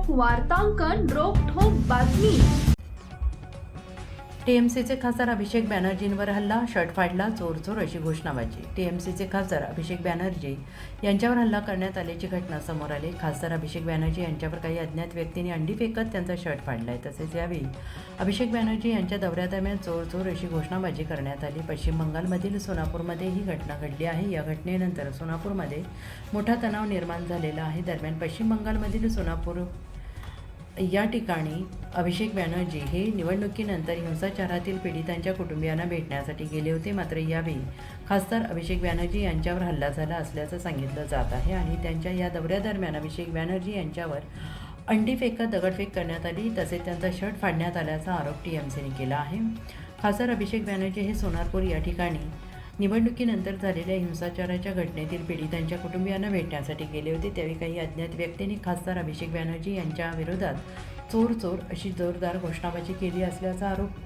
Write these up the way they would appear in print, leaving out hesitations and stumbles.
ठोक वार्तांकन रोखठोक बातमी। टीएमसीचे खासदार अभिषेक बॅनर्जींवर हल्ला, शर्ट फाडला, चोर चोर अशी घोषणाबाजी। टीएमसीचे खासदार अभिषेक बॅनर्जी यांच्यावर हल्ला करण्यात आल्याची घटना समोर आली। खासदार अभिषेक बॅनर्जी यांच्यावर काही अज्ञात व्यक्तींनी अंडी फेकत त्यांचा शर्ट फाडला आहे। तसेच यावेळी अभिषेक बॅनर्जी यांच्या दौऱ्यादरम्यान चोर चोर अशी घोषणाबाजी करण्यात आली। पश्चिम बंगालमधील सोनापूरमध्ये ही घटना घडली आहे। या घटनेनंतर सोनापूरमध्ये मोठा तणाव निर्माण झालेला आहे। दरम्यान पश्चिम बंगालमधील सोनापूर या ठिकाणी अभिषेक बॅनर्जी हे निवडणुकीनंतर हिंसाचारातील पीडितांच्या कुटुंबियांना भेटण्यासाठी गेले होते। मात्र यावेळी खासदार अभिषेक बॅनर्जी यांच्यावर हल्ला झाला असल्याचं सांगितलं जात आहे आणि त्यांच्या या दौऱ्यादरम्यान अभिषेक बॅनर्जी यांच्यावर अंडी फेकत दगडफेक करण्यात आली, तसेच त्यांचा शर्ट फाडण्यात आल्याचा आरोप टीएमसीने केला आहे। खासदार अभिषेक बॅनर्जी हे सोनापूर या ठिकाणी निवडणुकीनंतर झालेल्या हिंसाचाराच्या घटनेतील पीडितांच्या कुटुंबियांना भेटण्यासाठी गेले होते। त्यावेळी काही अज्ञात व्यक्तींनी खासदार अभिषेक बॅनर्जी यांच्या विरोधात चोर चोर अशी जोरदार घोषणाबाजी केली असल्याचा आरोप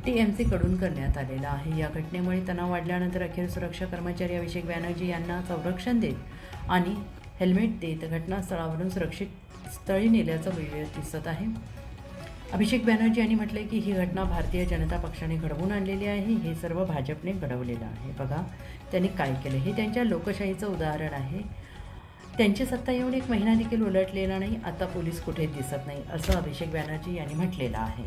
टीएमसीकडून करण्यात आलेला आहे। या घटनेमुळे तणाव वाढल्यानंतर अखेर सुरक्षा कर्मचारी अभिषेक बॅनर्जी यांना संरक्षण देत आणि हेल्मेट देत घटनास्थळावरून सुरक्षित स्थळी नेल्याचं व्हिडिओ दिसत आहे। अभिषेक बॅनर्जी यांनी म्हटले की ही घटना भारतीय जनता पक्षाने घडवून आणलेली आहे, हे सर्व भाजपने घडवलेलं आहे। बघा त्यांनी काय केलं, हे त्यांच्या लोकशाहीचं उदाहरण आहे। त्यांची सत्ता येऊन 1 महिना देखील उलटलेला नाही, आता पोलीस कुठे दिसत नाही, असं अभिषेक बॅनर्जी यांनी म्हटलेलं आहे।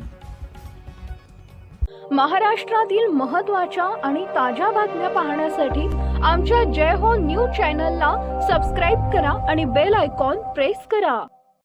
महाराष्ट्रातील महत्त्वाच्या आणि ताज्या बातम्या पाहण्यासाठी आमच्या जय हो न्यूज चॅनलला सबस्क्राईब करा आणि बेल आयकॉन प्रेस करा।